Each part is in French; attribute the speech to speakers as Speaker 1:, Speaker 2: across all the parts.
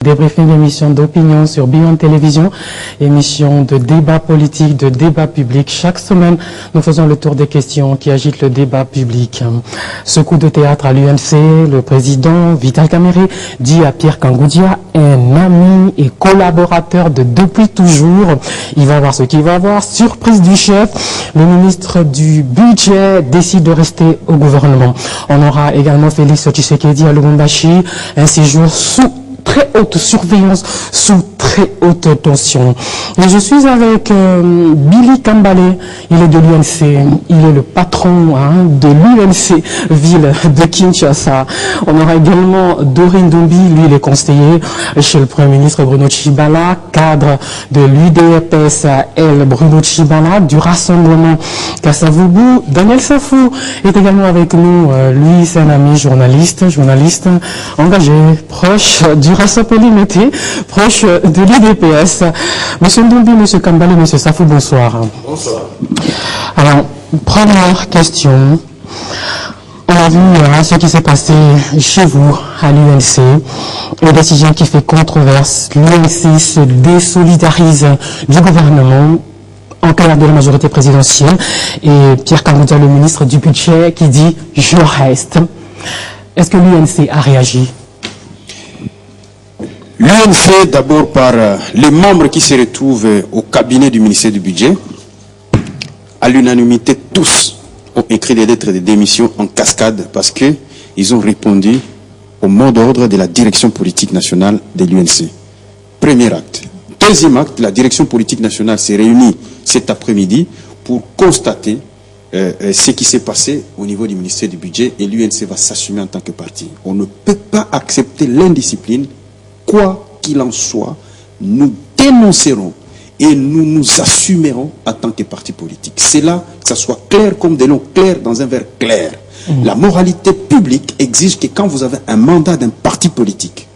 Speaker 1: Débriefing, émission d'opinion sur Beyond Télévision, émission de débat politique, de débat public. Chaque semaine, nous faisons le tour des questions qui agitent le débat public. Ce coup de théâtre à l'UNC, le président Vital Kamerhe dit à Pierre Kangoudia, un ami et collaborateur de depuis toujours. Il va voir ce qu'il va voir. Surprise du chef, le ministre du Budget décide de rester au gouvernement. On aura également Félix Tshisekedi à Lubumbashi, un séjour sous très haute surveillance, sous très haute tension. Et je suis avec Billy Kambale, il est de l'UNC, il est le patron de l'UNC ville de Kinshasa. On aura également Dorine Dombi, lui il est conseiller chez le Premier ministre Bruno Tshibala, cadre de l'UDPS-L Bruno Tshibala, du rassemblement Kassavubu. Daniel Safou est également avec nous, lui c'est un ami journaliste engagé, proche du Rassapeli-Mété, proche de l'UDPS. Monsieur Ndombi, monsieur Kambale, monsieur Safou, bonsoir.
Speaker 2: Bonsoir.
Speaker 1: Alors, première question. On a vu ce qui s'est passé chez vous à l'UNC, une décision qui fait controverse. L'UNC se désolidarise du gouvernement en clair de la majorité présidentielle et Pierre Kangoudia, le ministre du Budget, qui dit « je reste ». Est-ce que l'UNC a réagi?
Speaker 2: L'UNC, d'abord par les membres qui se retrouvent au cabinet du ministère du Budget, à l'unanimité, tous ont écrit des lettres de démission en cascade parce qu'ils ont répondu au mot d'ordre de la direction politique nationale de l'UNC. Premier acte. Deuxième acte, la direction politique nationale s'est réunie cet après-midi pour constater ce qui s'est passé au niveau du ministère du Budget et l'UNC va s'assumer en tant que parti. On ne peut pas accepter l'indiscipline. Quoi qu'il en soit, nous dénoncerons et nous nous assumerons en tant que parti politique. C'est là que ça soit clair comme de l'eau claire dans un verre clair. La moralité publique exige que quand vous avez un mandat d'un parti politique,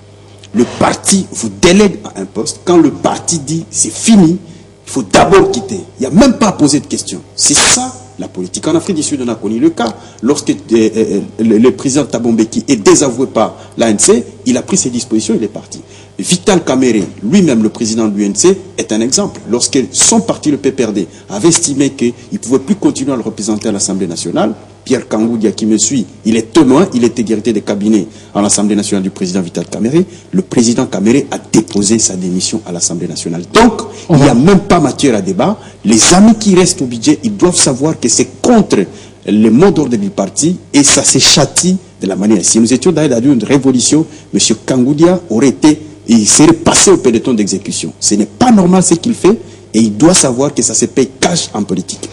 Speaker 2: le parti vous délègue à un poste. Quand le parti dit c'est fini, il faut d'abord quitter. Il n'y a même pas à poser de questions. C'est ça la politique. En Afrique du Sud, on a connu le cas. Lorsque le président Thabo Mbeki est désavoué par l'ANC, il a pris ses dispositions, il est parti. Vital Kamerhe, lui-même le président de l'UNC, est un exemple. Lorsque son parti, le PPRD, avait estimé qu'il ne pouvait plus continuer à le représenter à l'Assemblée nationale, Pierre Kangoudia, qui me suit, il est témoin, il était directeur des cabinets à l'Assemblée nationale du président Vital Kamerhe. Le président Kamerhe a déposé sa démission à l'Assemblée nationale. Donc, il n'y a même pas matière à débat. Les amis qui restent au budget, ils doivent savoir que c'est contre le mot d'ordre du parti et ça se châtie de la manière. Si nous étions dans une révolution, M. Kangoudia aurait été, il serait passé au peloton d'exécution. Ce n'est pas normal ce qu'il fait et il doit savoir que ça se paye cash en politique.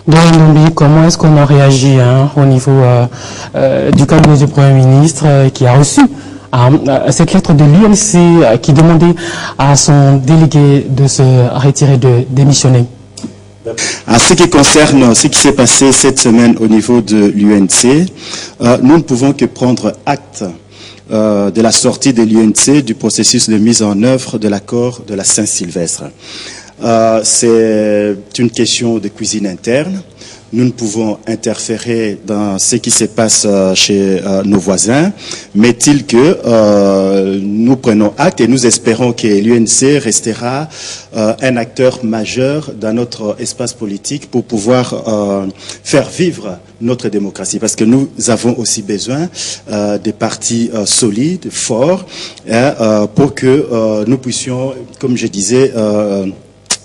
Speaker 1: Donc, comment est-ce qu'on a réagi au niveau du cabinet du Premier ministre qui a reçu cette lettre de l'UNC qui demandait à son délégué de se retirer, de démissionner?
Speaker 3: En ce qui concerne ce qui s'est passé cette semaine au niveau de l'UNC, nous ne pouvons que prendre acte de la sortie de l'UNC du processus de mise en œuvre de l'accord de la Saint-Sylvestre. C'est une question de cuisine interne. Nous ne pouvons interférer dans ce qui se passe chez nos voisins, mais il que nous prenons acte et nous espérons que l'UNC restera un acteur majeur dans notre espace politique pour pouvoir faire vivre notre démocratie. Parce que nous avons aussi besoin des partis solides, forts, pour que nous puissions, comme je disais,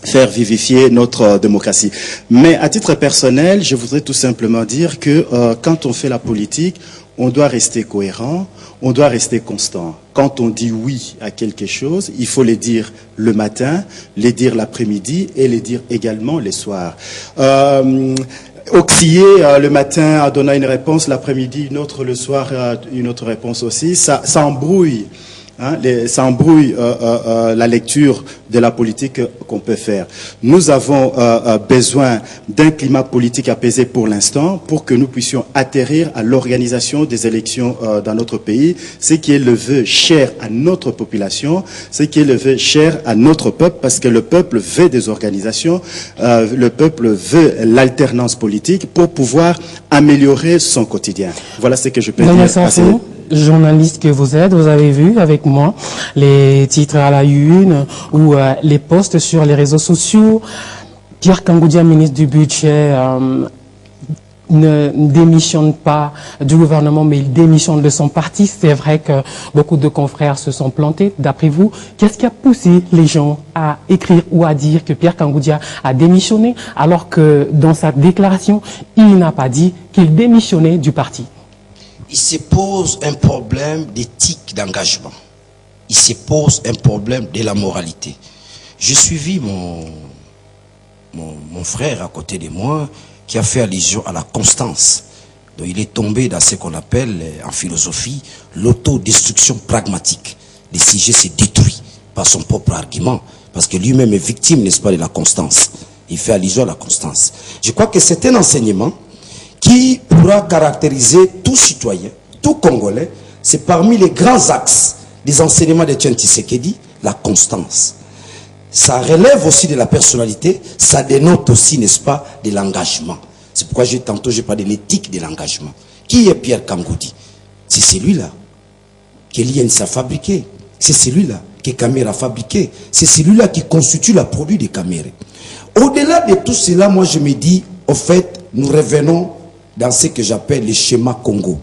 Speaker 3: faire vivifier notre démocratie. Mais à titre personnel, je voudrais tout simplement dire que quand on fait la politique, on doit rester cohérent, on doit rester constant. Quand on dit oui à quelque chose, il faut le dire le matin, le dire l'après-midi et le dire également les soirs. Osciller le matin en donnant une réponse, l'après-midi une autre, le soir une autre réponse aussi, ça embrouille. Ça embrouille la lecture de la politique qu'on peut faire. Nous avons besoin d'un climat politique apaisé pour l'instant pour que nous puissions atterrir à l'organisation des élections dans notre pays, ce qui est le vœu cher à notre population, ce qui est le vœu cher à notre peuple, parce que le peuple veut des organisations, le peuple veut l'alternance politique pour pouvoir améliorer son quotidien. Voilà ce que je peux dire.
Speaker 1: journaliste que vous êtes, vous avez vu avec moi les titres à la une ou les posts sur les réseaux sociaux. Pierre Kangoudia, ministre du Budget, ne démissionne pas du gouvernement, mais il démissionne de son parti. C'est vrai que beaucoup de confrères se sont plantés. D'après vous, qu'est-ce qui a poussé les gens à écrire ou à dire que Pierre Kangoudia a démissionné, alors que dans sa déclaration, il n'a pas dit qu'il démissionnait du parti?
Speaker 4: Il se pose un problème d'éthique, d'engagement. Il se pose un problème de la moralité. J'ai suivi mon frère à côté de moi, qui a fait allusion à la constance. Donc il est tombé dans ce qu'on appelle en philosophie l'autodestruction pragmatique. Le sujet s'est détruit par son propre argument, parce que lui-même est victime, n'est-ce pas, de la constance. Il fait allusion à la constance. Je crois que c'est un enseignement qui pourra caractériser tout citoyen, tout Congolais. C'est parmi les grands axes des enseignements d'Etienne Tshisekedi, la constance. Ça relève aussi de la personnalité, ça dénote aussi, n'est-ce pas, de l'engagement. C'est pourquoi tantôt j'ai parlé de l'éthique de l'engagement. Qui est Pierre Kangoudi? C'est celui-là que l'INC a fabriqué. C'est celui-là que Kamere a fabriqué. C'est celui-là qui constitue la produit de Kamere. Au-delà de tout cela, moi je me dis, au fait, nous revenons dans ce que j'appelle le schéma Congo.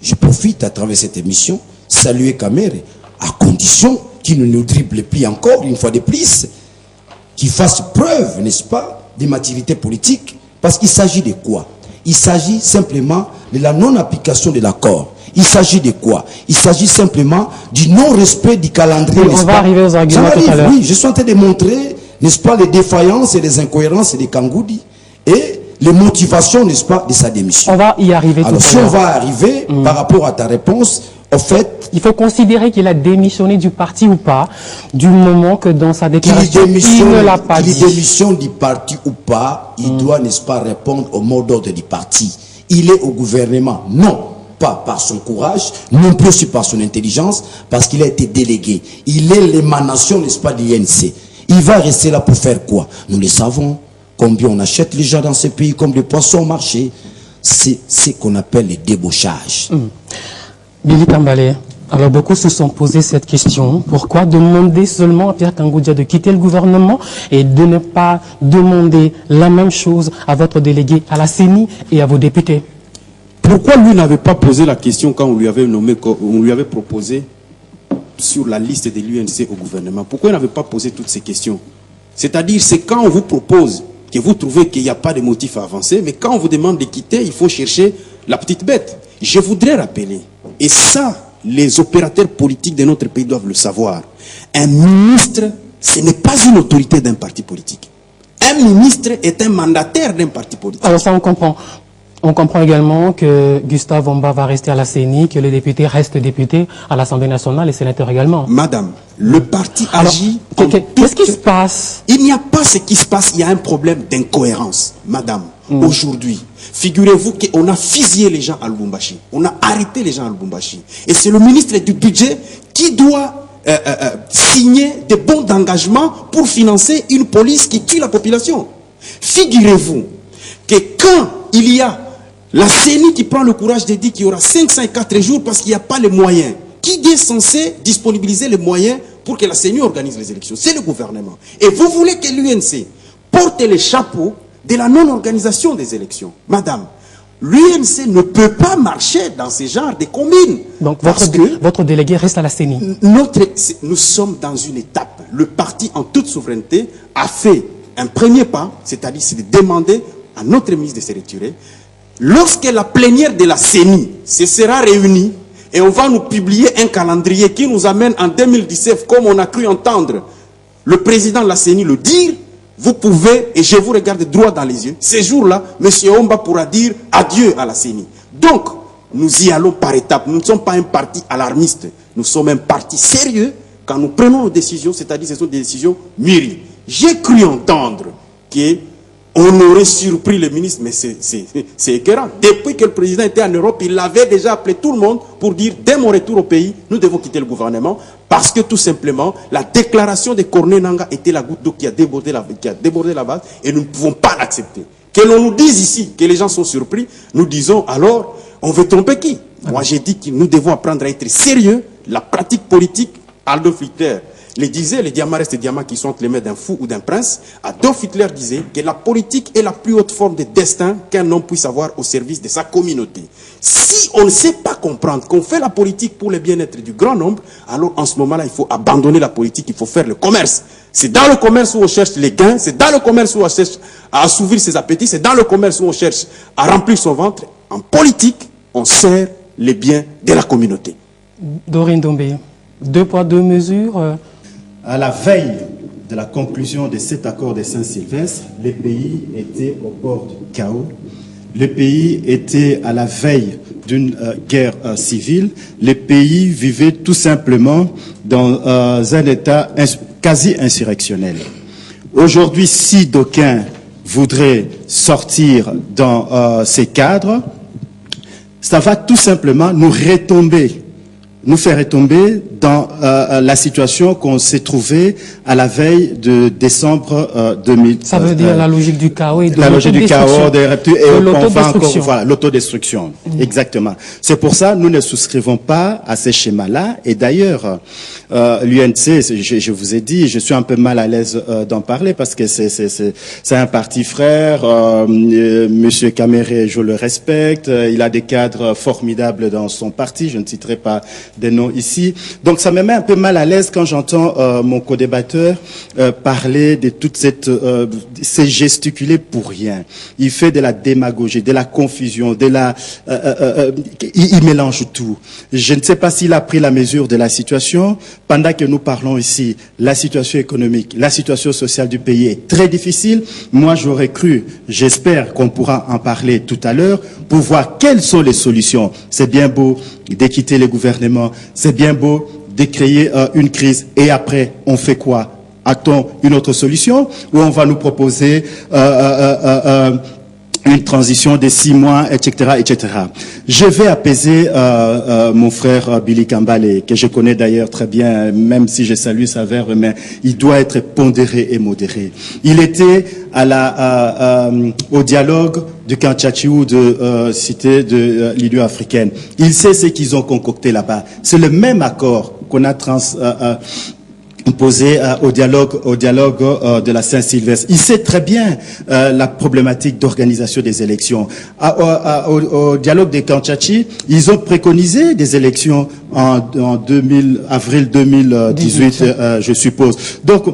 Speaker 4: Je profite à travers cette émission, saluer Kamere, à condition qui ne nous dribble plus encore, une fois de plus, qui fasse preuve, n'est-ce pas, de maturité politique, parce qu'il s'agit de quoi? Il s'agit simplement de la non-application de l'accord. Il s'agit de quoi? Il s'agit simplement du non-respect du calendrier.
Speaker 1: Oui, on va arriver aux arguments tout à l'heure.
Speaker 4: Oui, je suis en train de montrer, n'est-ce pas, les défaillances et les incohérences de Kangoudi et les motivations, n'est-ce pas, de sa démission.
Speaker 1: On va y arriver tout à l'heure.
Speaker 4: Alors, si on va arriver, par rapport à ta réponse, au fait,
Speaker 1: il faut considérer qu'il a démissionné du parti ou pas, du moment que dans sa déclaration, il ne l'a pas dit.
Speaker 4: Qu'il démissionne du parti ou pas, il doit, n'est-ce pas, répondre au mot d'ordre du parti. Il est au gouvernement, non pas par son courage, non plus aussi par son intelligence, parce qu'il a été délégué. Il est l'émanation, n'est-ce pas, de l'INC. Il va rester là pour faire quoi? Nous le savons. Combien on achète les gens dans ce pays comme des poissons au marché. C'est ce qu'on appelle le débauchage.
Speaker 1: Billy Tambale, alors beaucoup se sont posé cette question. Pourquoi demander seulement à Pierre Kangoudia de quitter le gouvernement et de ne pas demander la même chose à votre délégué à la CENI et à vos députés?
Speaker 2: Pourquoi lui n'avait pas posé la question quand on lui avait nommé, on lui avait proposé sur la liste de l'UNC au gouvernement? Pourquoi il n'avait pas posé toutes ces questions? C'est-à-dire, c'est quand on vous propose que vous trouvez qu'il n'y a pas de motif à avancer, mais quand on vous demande de quitter, il faut chercher la petite bête. Je voudrais rappeler, et ça, les opérateurs politiques de notre pays doivent le savoir, un ministre, ce n'est pas une autorité d'un parti politique. Un ministre est un mandataire d'un parti politique.
Speaker 1: Alors ça, on comprend. On comprend également que Gustave Omba va rester à la CENI, que les députés restent députés à l'Assemblée nationale et sénateurs également.
Speaker 2: Madame, le parti agit...
Speaker 1: Qu'est-ce qui se passe?
Speaker 2: Il n'y a pas ce qui se passe, il y a un problème d'incohérence. Madame, aujourd'hui, figurez-vous qu'on a fusillé les gens à Lubumbashi. On a arrêté les gens à Lubumbashi. Et c'est le ministre du Budget qui doit signer des bons d'engagement pour financer une police qui tue la population. Figurez-vous que quand il y a la CENI qui prend le courage de dire qu'il y aura 504 jours parce qu'il n'y a pas les moyens. Qui est censé disponibiliser les moyens pour que la CENI organise les élections? C'est le gouvernement. Et vous voulez que l'UNC porte les chapeaux de la non-organisation des élections. Madame, l'UNC ne peut pas marcher dans ce genre de combines.
Speaker 1: Donc votre délégué reste à la CENI.
Speaker 2: Nous sommes dans une étape. Le parti, en toute souveraineté, a fait un premier pas, c'est-à-dire de demander à notre ministre de se retirer. Lorsque la plénière de la CENI se sera réunie, et on va nous publier un calendrier qui nous amène en 2017, comme on a cru entendre le président de la CENI le dire, vous pouvez, et je vous regarde droit dans les yeux, ces jours-là, M. Omba pourra dire adieu à la CENI. Donc, nous y allons par étapes. Nous ne sommes pas un parti alarmiste. Nous sommes un parti sérieux quand nous prenons nos décisions, c'est-à-dire ce sont des décisions mûries. J'ai cru entendre qu'on aurait surpris le ministre, mais c'est écœurant. Depuis que le président était en Europe, il avait déjà appelé tout le monde pour dire, dès mon retour au pays, nous devons quitter le gouvernement, parce que tout simplement, la déclaration de Corneille Nangaa était la goutte d'eau qui a débordé la vase, et nous ne pouvons pas l'accepter. Que l'on nous dise ici que les gens sont surpris, nous disons alors, On veut tromper qui? Moi, j'ai dit que nous devons apprendre à être sérieux. La pratique politique, Adolf Hitler le disait, les diamants restent des diamants qui sont entre les mains d'un fou ou d'un prince. Adolf Hitler disait que la politique est la plus haute forme de destin qu'un homme puisse avoir au service de sa communauté. Si on ne sait pas comprendre qu'on fait la politique pour le bien-être du grand nombre, alors en ce moment-là, il faut abandonner la politique, il faut faire le commerce. C'est dans le commerce où on cherche les gains, c'est dans le commerce où on cherche à assouvir ses appétits, c'est dans le commerce où on cherche à remplir son ventre. En politique, on sert les biens de la communauté.
Speaker 1: Dorine Dombé, 2 poids 2 mesures.
Speaker 3: À la veille de la conclusion de cet accord de Saint-Sylvestre, les pays étaient au bord du chaos. Les pays étaient à la veille d'une guerre civile. Les pays vivaient tout simplement dans un état quasi insurrectionnel. Aujourd'hui, si d'aucuns voudraient sortir dans ces cadres, ça va tout simplement nous faire retomber dans la situation qu'on s'est trouvé à la veille de décembre 2000.
Speaker 1: Ça veut dire la logique du chaos et de
Speaker 3: la logique du chaos,
Speaker 1: de
Speaker 3: l'autodestruction. Voilà, l'autodestruction. Exactement. C'est pour ça nous ne souscrivons pas à ces schémas-là. Et d'ailleurs, l'UNC, je vous ai dit, je suis un peu mal à l'aise d'en parler parce que c'est un parti frère. Monsieur Kamere, je le respecte. Il a des cadres formidables dans son parti. Je ne citerai pas des noms ici. Donc ça me met un peu mal à l'aise quand j'entends mon co-débatteur parler de toute cette... c'est gesticuler pour rien. Il fait de la démagogie, de la confusion, de la... il mélange tout. Je ne sais pas s'il a pris la mesure de la situation. Pendant que nous parlons ici, la situation économique, la situation sociale du pays est très difficile. Moi, j'aurais cru, j'espère qu'on pourra en parler tout à l'heure, pour voir quelles sont les solutions. C'est bien beau de quitter les gouvernements, c'est bien beau de créer une crise, et après, on fait quoi? A-t-on une autre solution, ou on va nous proposer une transition de 6 mois, etc., etc. Je vais apaiser mon frère Billy Kambale, que je connais d'ailleurs très bien, même si je salue sa verve, mais il doit être pondéré et modéré. Il était au dialogue de Kanchachiou, de cité de l'Union africaine. Il sait ce qu'ils ont concocté là-bas. C'est le même accord qu'on a posé au dialogue de la Saint-Sylvestre. Il sait très bien la problématique d'organisation des élections. Au dialogue de Kanchachi, ils ont préconisé des élections en avril 2018, je suppose. Donc,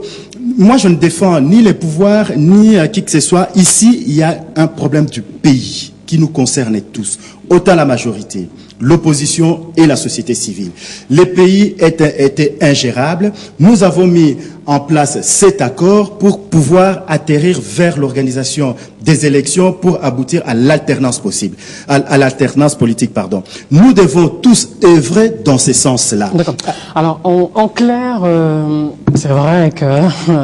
Speaker 3: moi, je ne défends ni les pouvoirs, ni qui que ce soit. Ici, il y a un problème du pays qui nous concerne tous, autant la majorité, l'opposition et la société civile. Les pays étaient ingérables. Nous avons mis en place cet accord pour pouvoir atterrir vers l'organisation des élections pour aboutir à l'alternance possible, à l'alternance politique, pardon. Nous devons tous œuvrer dans ce sens-là.
Speaker 1: D'accord. Alors, en clair, c'est vrai que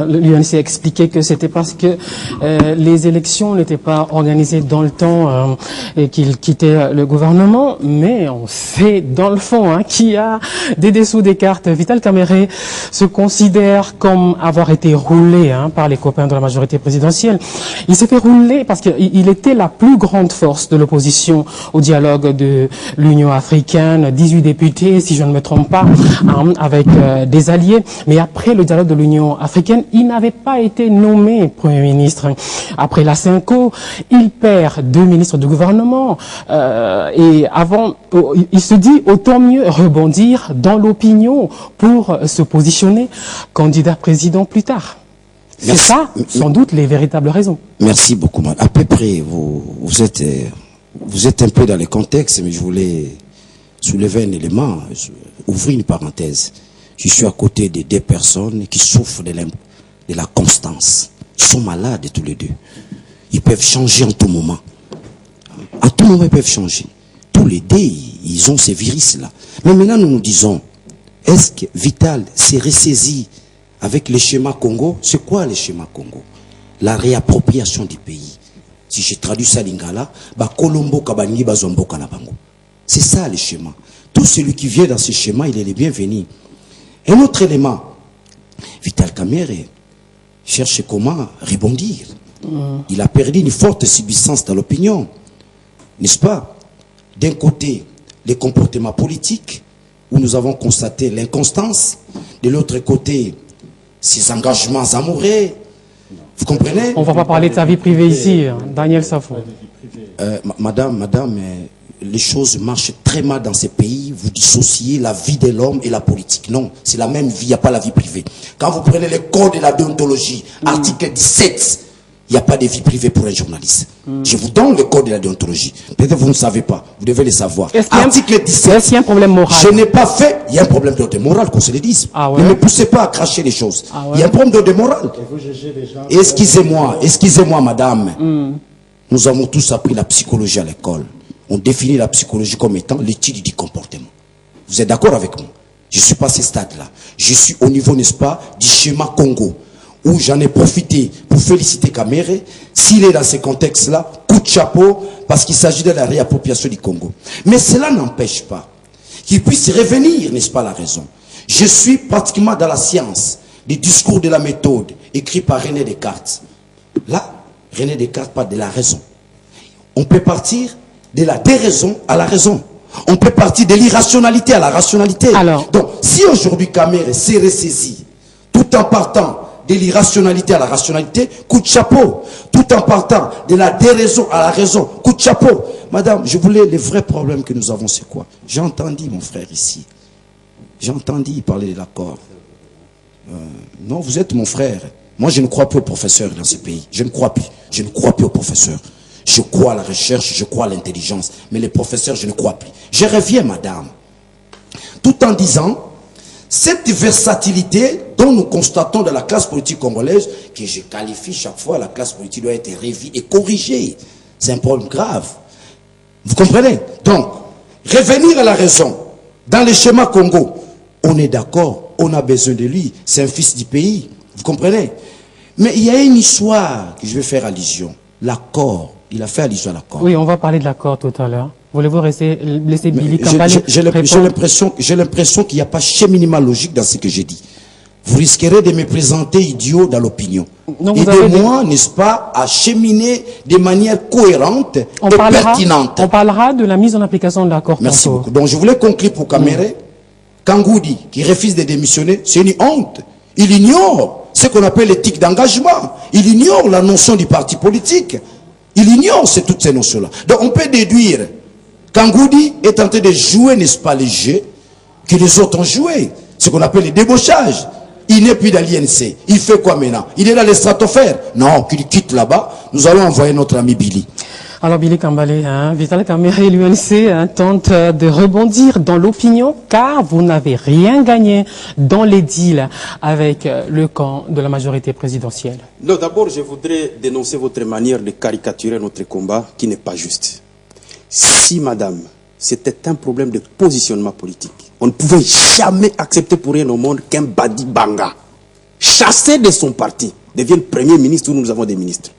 Speaker 1: l'UNC a expliqué que c'était parce que les élections n'étaient pas organisées dans le temps et qu'il quittait le gouvernement, mais on sait dans le fond qu'il y a des dessous des cartes. Vital Kamerhe se considère comme avoir été roulé par les copains de la majorité présidentielle. Il s'est fait rouler parce qu'il était la plus grande force de l'opposition au dialogue de l'Union africaine, 18 députés, si je ne me trompe pas, avec des alliés. Mais après le dialogue de l'Union africaine, il n'avait pas été nommé Premier ministre. Après la Cinco, il perd 2 ministres du gouvernement. Et avant, il se dit autant mieux rebondir dans l'opinion pour se positionner candidat président plus tard. C'est ça, sans doute, les véritables raisons.
Speaker 4: Merci beaucoup. À peu près, vous êtes un peu dans le contexte, mais je voulais soulever un élément, ouvrir une parenthèse. Je suis à côté de 2 personnes qui souffrent de la constance. Ils sont malades tous les 2. Ils peuvent changer en tout moment. À tout moment, ils peuvent changer. Tous les 2, ils ont ces virus-là. Mais maintenant, nous nous disons, est-ce que Vital s'est ressaisi avec le schéma Congo? C'est quoi le schéma Congo? La réappropriation du pays. Si je traduis ça lingala, Kolombo Kabani Bazombo Kalabango. C'est ça le schéma. Tout celui qui vient dans ce schéma, il est le bienvenu. Un autre élément, Vital Kamerhe cherche comment rebondir. Il a perdu une forte subsistance dans l'opinion. N'est-ce pas? D'un côté, les comportements politiques, où nous avons constaté l'inconstance. De l'autre côté, ses engagements amoureux. Vous comprenez?
Speaker 1: On ne va pas parler de sa vie privée ici, Daniel Safou.
Speaker 4: Madame, les choses marchent très mal dans ces pays. Vous dissociez la vie de l'homme et la politique. Non, c'est la même vie, il n'y a pas la vie privée. Quand vous prenez le code de la déontologie, article 17, il n'y a pas de vie privée pour un journaliste. Je vous donne le code de la déontologie. Peut-être que vous ne savez pas, vous devez le savoir. Article 17.
Speaker 1: Est-ce qu'il y a un problème moral?
Speaker 4: Je n'ai pas fait. Il y a un problème d'ordre moral, qu'on se le dise.
Speaker 1: Ah ouais?
Speaker 4: Ne me poussez pas à cracher les choses.
Speaker 1: Ah ouais?
Speaker 4: Il y a un problème d'ordre moral. Excusez-moi, madame. Nous avons tous appris la psychologie à l'école. On définit la psychologie comme étant l'étude du comportement. Vous êtes d'accord avec moi? Je ne suis pas à ce stade-là. Je suis au niveau, n'est-ce pas, du schéma Congo, où j'en ai profité pour féliciter Kamere. S'il est dans ce contexte-là, coup de chapeau, parce qu'il s'agit de la réappropriation du Congo. Mais cela n'empêche pas qu'il puisse revenir, n'est-ce pas, la raison. Je suis pratiquement dans la science du discours de la méthode, écrit par René Descartes. Là, René Descartes parle de la raison. On peut partir de la déraison à la raison. On peut partir de l'irrationalité à la rationalité.
Speaker 1: Alors,
Speaker 4: donc, si aujourd'hui Kamere s'est ressaisi, tout en partant de l'irrationalité à la rationalité, coup de chapeau. Tout en partant de la déraison à la raison, coup de chapeau. Madame, je voulais, les vrais problèmes que nous avons, c'est quoi? J'ai entendu mon frère ici. J'ai entendu parler de l'accord. Non, vous êtes mon frère. Moi, je ne crois plus aux professeurs dans ce pays. Je ne crois plus. Je ne crois plus aux professeurs. Je crois à la recherche, je crois à l'intelligence. Mais les professeurs, je ne crois plus. Je reviens, madame. Tout en disant, cette versatilité dont nous constatons dans la classe politique congolaise, que je qualifie chaque fois, la classe politique doit être revue et corrigée. C'est un problème grave. Vous comprenez? Donc, revenir à la raison. Dans le schéma Congo, on est d'accord, on a besoin de lui. C'est un fils du pays. Vous comprenez? Mais il y a une histoire que je vais faire allusion. L'accord. Il a fait allusion à l'accord.
Speaker 1: Oui, on va parler de l'accord tout à l'heure. Voulez-vous laisser Billy Kambale
Speaker 4: J'ai l'impression qu'il n'y a pas cheminement logique dans ce que j'ai dit. Vous risquerez de me présenter idiot dans l'opinion. Aidez-moi, n'est-ce pas, à cheminer de manière cohérente et pertinente.
Speaker 1: On parlera de la mise en application de l'accord.
Speaker 4: Merci beaucoup. Donc je voulais conclure pour Kamere. Kangoudi, qui refuse de démissionner, c'est une honte. Il ignore ce qu'on appelle l'éthique d'engagement. Il ignore la notion du parti politique. Il ignore toutes ces notions-là. Donc on peut déduire qu'Angoudi est en train de jouer, n'est-ce pas, les jeux que les autres ont joué. Ce qu'on appelle le débauchage. Il n'est plus dans l'INC. Il fait quoi maintenant? Il est dans les stratosphères. Non, qu'il quitte là-bas. Nous allons envoyer notre ami Billy.
Speaker 1: Alors Billy Kambale, Vital Kamerhe et l'UNC tentent de rebondir dans l'opinion car vous n'avez rien gagné dans les deals avec le camp de la majorité présidentielle.
Speaker 2: Non, d'abord, je voudrais dénoncer votre manière de caricaturer notre combat qui n'est pas juste. Si, madame, c'était un problème de positionnement politique, on ne pouvait jamais accepter pour rien au monde qu'un Badi Banga, chassé de son parti, devienne premier ministre où nous avons des ministres.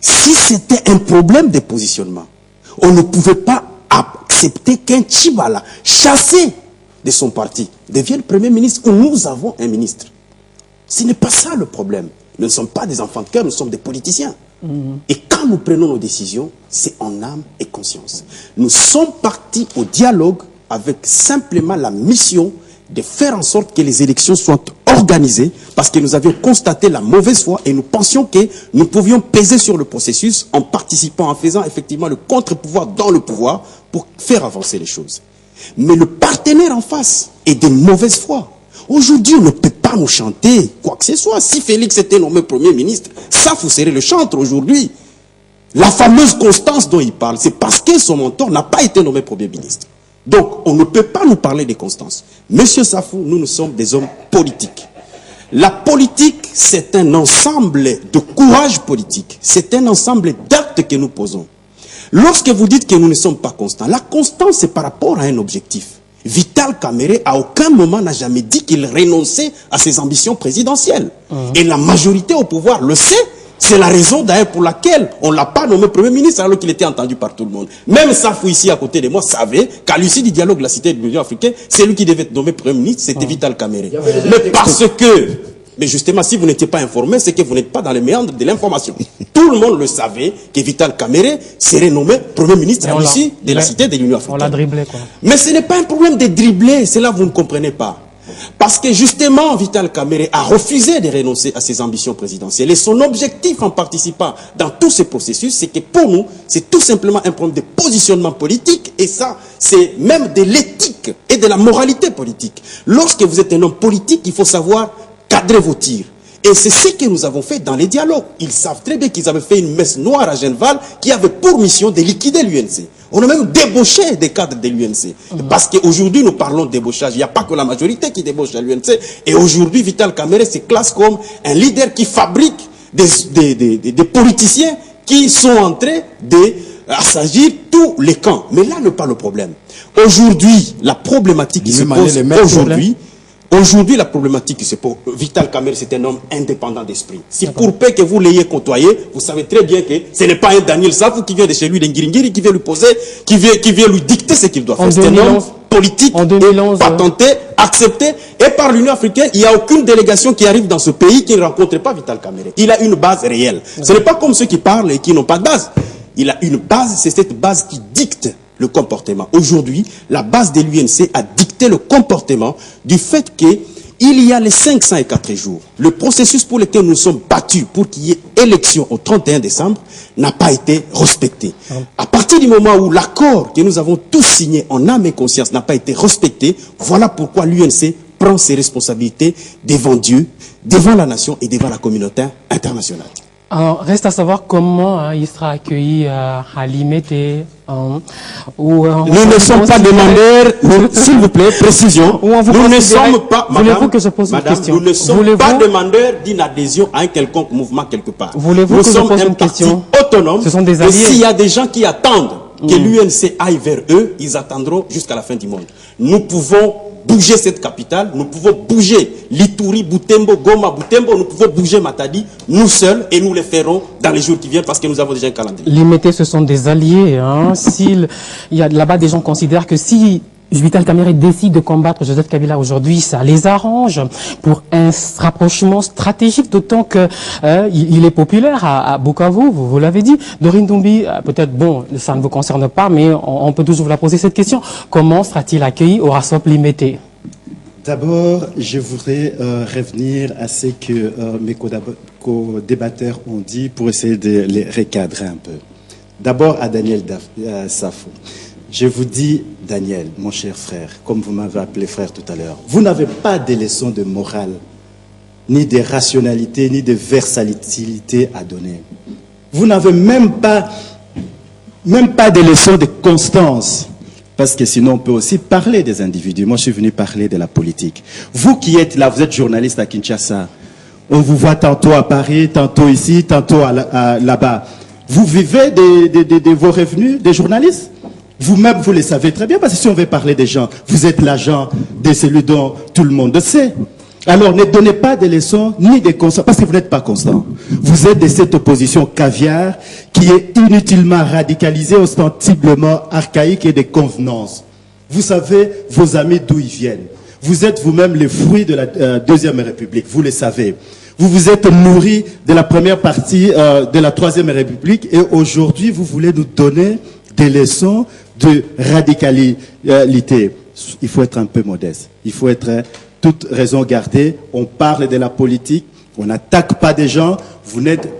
Speaker 2: Si c'était un problème de positionnement, on ne pouvait pas accepter qu'un Tchibala, chassé de son parti, devienne premier ministre où nous avons un ministre. Ce n'est pas ça le problème. Nous ne sommes pas des enfants de cœur, nous sommes des politiciens. Et quand nous prenons nos décisions, c'est en âme et conscience. Nous sommes partis au dialogue avec simplement la mission de faire en sorte que les élections soient organisées parce que nous avions constaté la mauvaise foi et nous pensions que nous pouvions peser sur le processus en participant, en faisant effectivement le contre-pouvoir dans le pouvoir pour faire avancer les choses. Mais le partenaire en face est de mauvaise foi. Aujourd'hui, on ne peut pas nous chanter quoi que ce soit. Si Félix était nommé Premier ministre, ça, vous serez le chantre aujourd'hui. La fameuse constance dont il parle, c'est parce que son mentor n'a pas été nommé Premier ministre. Donc, on ne peut pas nous parler de constance. Monsieur Safou, nous sommes des hommes politiques. La politique, c'est un ensemble de courage politique. C'est un ensemble d'actes que nous posons. Lorsque vous dites que nous ne sommes pas constants, la constance, c'est par rapport à un objectif. Vital Kamerhe, à aucun moment, n'a jamais dit qu'il renonçait à ses ambitions présidentielles. Et la majorité au pouvoir le sait. C'est la raison d'ailleurs pour laquelle on ne l'a pas nommé Premier ministre alors qu'il était entendu par tout le monde. Même Safou ici à côté de moi savait qu'à l'issue du dialogue de la Cité de l'Union africaine, c'est lui qui devait être nommé Premier ministre, c'était Vital Kamerhe. Mais parce que, mais justement si vous n'étiez pas informé, c'est que vous n'êtes pas dans les méandres de l'information. Tout le monde le savait que Vital Kamerhe serait nommé Premier ministre à l'issue de la cité de l'Union africaine.
Speaker 1: On l'a dribblé, quoi.
Speaker 2: Mais ce n'est pas un problème de dribbler, c'est là que vous ne comprenez pas. Parce que justement, Vital Kamerhe a refusé de renoncer à ses ambitions présidentielles. Et son objectif en participant dans tout ce processus, c'est que pour nous, c'est tout simplement un problème de positionnement politique. Et ça, c'est même de l'éthique et de la moralité politique. Lorsque vous êtes un homme politique, il faut savoir cadrer vos tirs. Et c'est ce que nous avons fait dans les dialogues. Ils savent très bien qu'ils avaient fait une messe noire à Genval qui avait pour mission de liquider l'UNC. On a même débauché des cadres de l'UNC. Parce qu'aujourd'hui, nous parlons de débauchage. Il n'y a pas que la majorité qui débauche à l'UNC. Et aujourd'hui, Vital Kamerhe se classe comme un leader qui fabrique des politiciens qui sont en train d'assagir tous les camps. Mais là n'est pas le problème. Aujourd'hui, la problématique qui se pose aujourd'hui, la problématique qui se pose, Vital Kamerhe, c'est un homme indépendant d'esprit. Si pour peu que vous l'ayez côtoyé, vous savez très bien que ce n'est pas un Daniel Safou qui vient de chez lui, d'un Ngiringiri, qui vient lui poser, qui vient lui dicter ce qu'il doit faire. C'est un homme politique, patenté, accepté. Et par l'Union africaine, il n'y a aucune délégation qui arrive dans ce pays qui ne rencontre pas Vital Kamerhe. Il a une base réelle. Ce n'est pas comme ceux qui parlent et qui n'ont pas de base. Il a une base, c'est cette base qui dicte le comportement. Aujourd'hui, la base de l'UNC a dicté le comportement du fait qu'il y a les 504 jours. Le processus pour lequel nous sommes battus pour qu'il y ait élection au 31 décembre n'a pas été respecté. À partir du moment où l'accord que nous avons tous signé en âme et conscience n'a pas été respecté, voilà pourquoi l'UNC prend ses responsabilités devant Dieu, devant la nation et devant la communauté internationale.
Speaker 1: Alors, reste à savoir comment il sera accueilli à Limete.
Speaker 2: Nous ne sommes pas demandeurs, s'il vous plaît, précision. Nous ne sommes pas,
Speaker 1: voulez-vous que je pose une question?
Speaker 2: Nous ne sommes pas demandeurs d'une adhésion à un quelconque mouvement quelque part.
Speaker 1: Voulez-vous que je pose une question?
Speaker 2: Autonome.
Speaker 1: Ce sont des alliés.
Speaker 2: Et s'il y a des gens qui attendent que l'UNC aille vers eux, ils attendront jusqu'à la fin du monde. Nous pouvons bouger cette capitale, nous pouvons bouger Lituri, Butembo, Goma, Butembo, nous pouvons bouger Matadi, nous seuls, et nous le ferons dans les jours qui viennent parce que nous avons déjà un calendrier.
Speaker 1: Les Métis, ce sont des alliés. Il y a là-bas des gens qui considèrent que si Vital Kamerhe décide de combattre Joseph Kabila aujourd'hui, ça les arrange pour un rapprochement stratégique, d'autant que il est populaire à Bukavu, vous l'avez dit. Dorine Doumbia, peut-être, bon, ça ne vous concerne pas, mais on peut toujours vous la poser cette question. Comment sera-t-il accueilli au Rasop Limete?
Speaker 3: D'abord, je voudrais revenir à ce que mes co-débatteurs ont dit pour essayer de les recadrer un peu. D'abord à Daniel Safou. Je vous dis, Daniel, mon cher frère, comme vous m'avez appelé frère tout à l'heure, vous n'avez pas de leçons de morale, ni de rationalité, ni de versatilité à donner. Vous n'avez même pas de leçons de constance. Parce que sinon, on peut aussi parler des individus. Moi, je suis venu parler de la politique. Vous qui êtes là, vous êtes journaliste à Kinshasa. On vous voit tantôt à Paris, tantôt ici, tantôt là-bas. Vous vivez de vos revenus des journalistes? Vous-même, vous le savez très bien, parce que si on veut parler des gens, vous êtes l'agent de celui dont tout le monde sait. Alors, ne donnez pas de leçons ni de constants, parce que vous n'êtes pas constant. Vous êtes de cette opposition caviar qui est inutilement radicalisée, ostensiblement archaïque et de convenance. Vous savez, vos amis, d'où ils viennent. Vous êtes vous-même les fruits de la Deuxième République, vous le savez. Vous vous êtes nourris de la première partie de la Troisième République et aujourd'hui, vous voulez nous donner des leçons de radicalité. Il faut être un peu modeste. Il faut être toute raison gardée. On parle de la politique. On n'attaque pas des gens. Vous n'êtes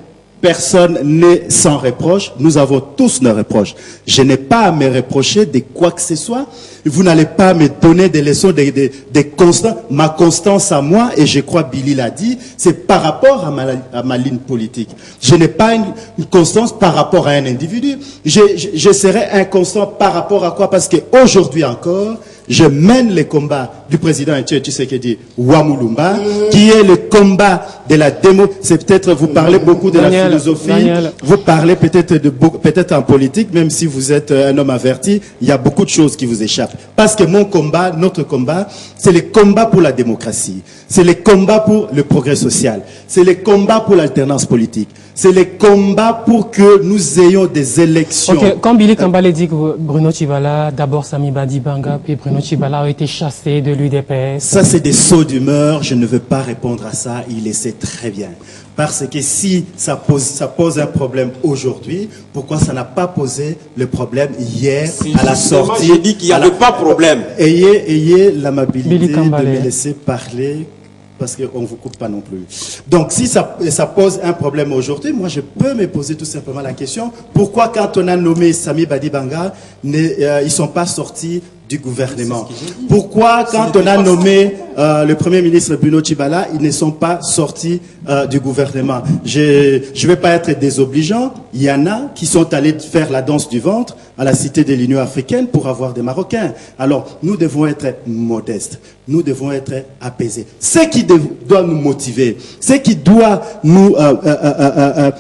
Speaker 3: personne n'est sans reproche. Nous avons tous nos reproches. Je n'ai pas à me reprocher de quoi que ce soit. Vous n'allez pas me donner des leçons de constance. Ma constance à moi, et je crois Billy l'a dit, c'est par rapport à ma ligne politique. Je n'ai pas une constance par rapport à un individu. Je serai inconstant par rapport à quoi? Parce qu'aujourd'hui encore, je mène le combat du président Tshisekedi Wamulumba, qui est le combat de la démo. C'est peut-être, vous parlez beaucoup de la philosophie, vous parlez peut-être en politique, même si vous êtes un homme averti, il y a beaucoup de choses qui vous échappent. Parce que mon combat, notre combat, c'est le combat pour la démocratie, c'est le combat pour le progrès social, c'est le combat pour l'alternance politique. C'est le combat pour que nous ayons des élections.
Speaker 1: Okay. Quand Billy Kambale dit que Bruno Tshibala, d'abord Sami Badibanga, puis Bruno Tshibala a été chassé de l'UDPS.
Speaker 3: Ça, c'est des sauts d'humeur. Je ne veux pas répondre à ça. Il est 7 c'est très bien. Parce que si ça pose un problème aujourd'hui, pourquoi ça n'a pas posé le problème hier à la sortie?
Speaker 2: J'ai dit qu'il n'y avait pas de problème.
Speaker 3: Ayez l'amabilité de me laisser parler, parce qu'on ne vous coupe pas non plus. Donc, si ça pose un problème aujourd'hui, moi, je peux me poser tout simplement la question, pourquoi quand on a nommé Sami Badibanga, ils ne sont pas sortis du gouvernement? Pourquoi quand on a nommé le Premier ministre Bruno Tshibala, ils ne sont pas sortis du gouvernement? Je ne vais pas être désobligeant. Il y en a qui sont allés faire la danse du ventre à la Cité de l'Union africaine pour avoir des Marocains. Alors, nous devons être modestes. Nous devons être apaisés. Ce qui doit nous motiver, ce qui doit nous...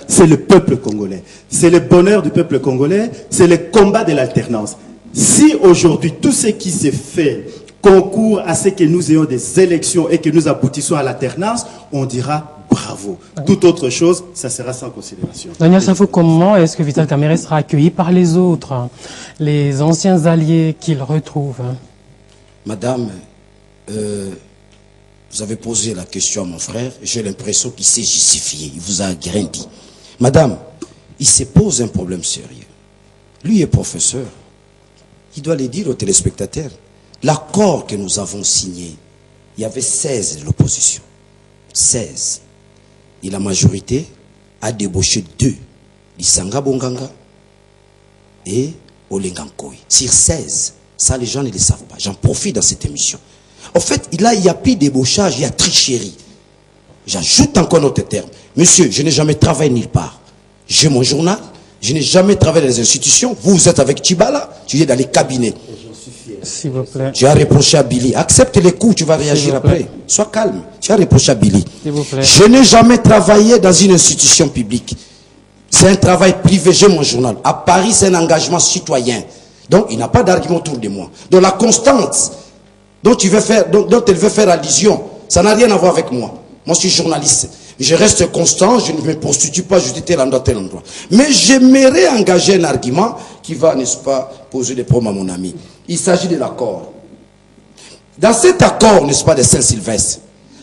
Speaker 3: c'est le peuple congolais. C'est le bonheur du peuple congolais. C'est le combat de l'alternance. Si aujourd'hui, tout ce qui s'est fait concourt à ce que nous ayons des élections et que nous aboutissons à l'alternance, on dira bravo. Toute autre chose, ça sera sans considération.
Speaker 1: Daniel Safou, comment est-ce que Vital Kamerhe sera accueilli par les autres, les anciens alliés qu'il retrouve?
Speaker 4: Madame, vous avez posé la question à mon frère, j'ai l'impression qu'il s'est justifié, il vous a grandi. Madame, il se pose un problème sérieux. Lui est professeur. Il doit le dire aux téléspectateurs. L'accord que nous avons signé, il y avait 16 de l'opposition. 16. Et la majorité a débauché 2. Lisanga Bonganga et Olengankoi. Sur 16. Ça, les gens ne le savent pas. J'en profite dans cette émission. En fait, il n'y a plus de débauchage, il y a tricherie. J'ajoute encore notre terme. Monsieur, je n'ai jamais travaillé nulle part. J'ai mon journal. Je n'ai jamais travaillé dans les institutions. Vous êtes avec Tshibala, tu es dans les cabinets.
Speaker 1: S'il vous plaît.
Speaker 4: Tu as reproché à Billy. Accepte les coups, tu vas réagir après. Sois calme. Tu as reproché à Billy.
Speaker 1: S'il vous plaît.
Speaker 4: Je n'ai jamais travaillé dans une institution publique. C'est un travail privé, j'ai mon journal. À Paris, c'est un engagement citoyen. Donc, il n'a pas d'argument autour de moi. Donc, la constance dont elle veut faire allusion, ça n'a rien à voir avec moi. Moi, je suis journaliste. Je reste constant, je ne me prostitue pas, je dis tel endroit. Mais j'aimerais engager un argument qui va, n'est-ce pas, poser des problèmes à mon ami. Il s'agit de l'accord. Dans cet accord, n'est-ce pas, de Saint-Sylvestre,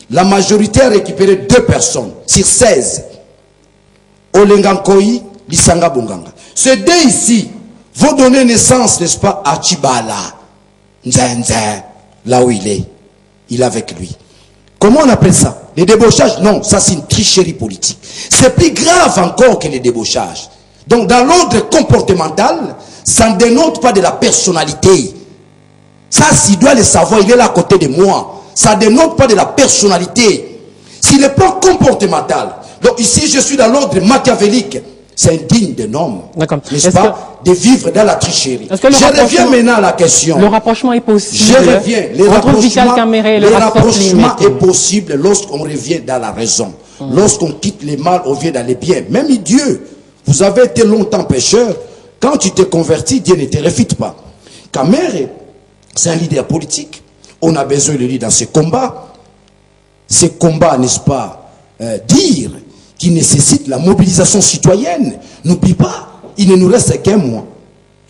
Speaker 4: la majorité a récupéré 2 personnes sur 16. Olengankoi, Lisanga Bonganga. Ces 2 ici vont donner naissance, n'est-ce pas, à Tshibala. Nzanza, là où il est. Il est avec lui. Comment on appelle ça? Les débauchages? Non, ça c'est une tricherie politique. C'est plus grave encore que les débauchages. Donc dans l'ordre comportemental, ça ne dénote pas de la personnalité. Ça, s'il doit le savoir, il est là à côté de moi. Ça ne dénote pas de la personnalité. S'il est pas comportemental, donc ici je suis dans l'ordre machiavélique, c'est indigne d'un homme, n'est-ce pas, de vivre dans la tricherie. Je reviens maintenant à la question.
Speaker 1: Le rapprochement est possible.
Speaker 4: Je reviens. Le rapprochement est possible lorsqu'on revient dans la raison. Lorsqu'on quitte les mal, on vient dans les biens. Même Dieu, vous avez été longtemps pécheur. Quand tu t'es converti, Dieu ne te réfute pas. Kamerhe, c'est un leader politique. On a besoin de lui dans ses combats. Ces combats, n'est-ce pas, dire qui nécessite la mobilisation citoyenne. N'oublie pas, il ne nous reste qu'un mois.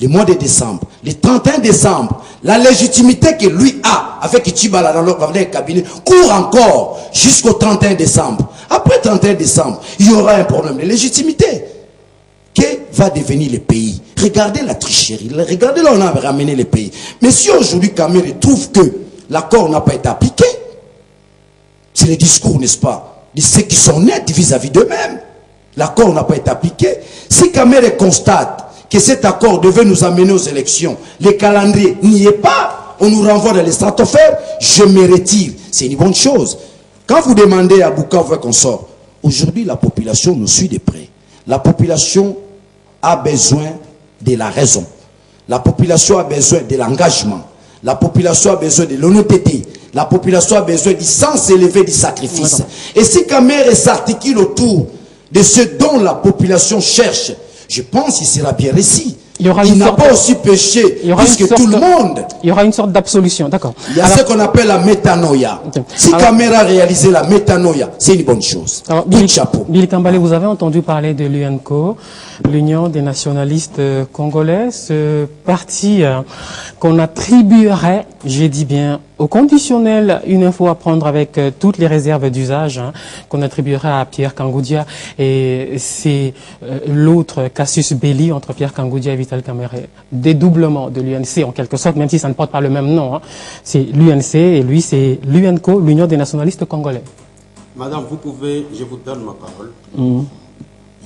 Speaker 4: Le mois de décembre, le 31 décembre, la légitimité que lui a avec Tshibala dans le cabinet court encore jusqu'au 31 décembre. Après 31 décembre, il y aura un problème de légitimité. Que va devenir le pays? Regardez la tricherie, regardez là où on a ramené le pays. Mais si aujourd'hui Kamerhe trouve que l'accord n'a pas été appliqué, c'est le discours, n'est-ce pas, de ceux qui sont nets vis-à-vis d'eux-mêmes. L'accord n'a pas été appliqué. Si Kamerhe constate que cet accord devait nous amener aux élections, le calendrier n'y est pas, on nous renvoie dans les stratosphères, je me retire. C'est une bonne chose. Quand vous demandez à Bukavu qu'on sort, aujourd'hui la population nous suit de près. La population a besoin de la raison. La population a besoin de l'engagement. La population a besoin de l'honnêteté. La population a besoin du sens élevé du sacrifice. Et si Kamerhe s'articule autour de ce dont la population cherche, je pense qu'il sera bien réussi. Il n'a pas aussi péché puisque tout le monde.
Speaker 1: Il y aura une sorte d'absolution, d'accord.
Speaker 4: Il y a ce qu'on appelle la métanoïa. Si Kamerhe a réalisé la métanoïa, c'est une bonne chose.
Speaker 1: Alors, Billy Kambale, vous avez entendu parler de l'UNCO. l'Union des nationalistes congolais, ce parti qu'on attribuerait, j'ai dit bien, au conditionnel, une info à prendre avec toutes les réserves d'usage, qu'on attribuerait à Pierre Kangoudia, et c'est l'autre casus belli entre Pierre Kangoudia et Vital Kamerhe. Dédoublement de l'UNC en quelque sorte, même si ça ne porte pas le même nom. C'est l'UNC et lui c'est l'UNCO, l'Union des nationalistes congolais.
Speaker 2: Madame, vous pouvez, je vous donne ma parole.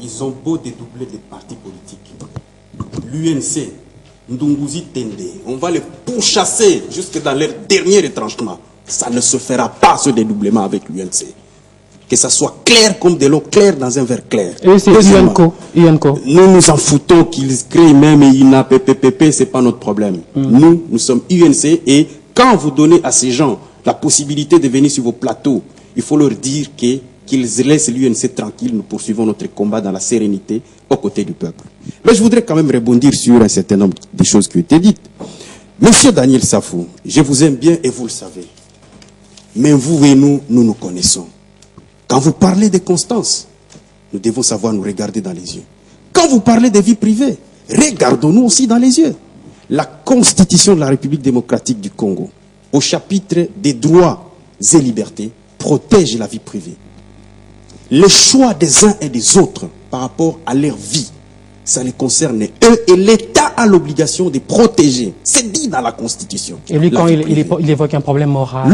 Speaker 2: Ils ont beau dédoubler des partis politiques. L'UNC, Ndunguzi Tende, on va les pourchasser jusque dans leur dernier retranchement. Ça ne se fera pas ce dédoublement avec l'UNC. Que ça soit clair comme de l'eau claire dans un verre clair.
Speaker 1: Et c'est UNCO.
Speaker 2: Nous nous en foutons qu'ils créent même et INAPPP, c'est pas notre problème. Nous sommes UNC et quand vous donnez à ces gens la possibilité de venir sur vos plateaux, il faut leur dire qu'ils laissent l'UNC tranquille, nous poursuivons notre combat dans la sérénité aux côtés du peuple. Mais je voudrais quand même rebondir sur un certain nombre de choses qui ont été dites. Monsieur Daniel Safou, je vous aime bien et vous le savez. Mais vous et nous nous connaissons. Quand vous parlez de Constance, nous devons savoir nous regarder dans les yeux. Quand vous parlez de vie privée, regardons-nous aussi dans les yeux. La Constitution de la République démocratique du Congo, au chapitre des droits et libertés, protège la vie privée. Les choix des uns et des autres par rapport à leur vie, ça les concerne eux et l'État a l'obligation de protéger. C'est dit dans la Constitution.
Speaker 1: Et lui, quand il évoque un problème moral.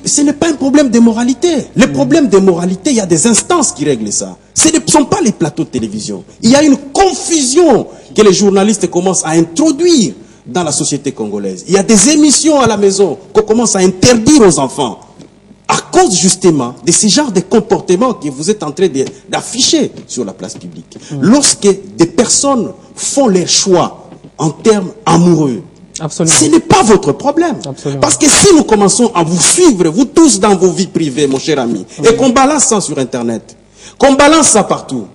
Speaker 2: Ce n'est pas un problème de moralité. Le problème de moralité, il y a des instances qui règlent ça. Ce ne sont pas les plateaux de télévision. Il y a une confusion que les journalistes commencent à introduire dans la société congolaise. Il y a des émissions à la maison qu'on commence à interdire aux enfants. À cause justement de ce genre de comportements que vous êtes en train d'afficher sur la place publique. Lorsque des personnes font leur choix en termes amoureux, ce n'est pas votre problème. Absolument. Parce que si nous commençons à vous suivre, vous tous dans vos vies privées, mon cher ami, et qu'on balance ça sur Internet, qu'on balance ça partout,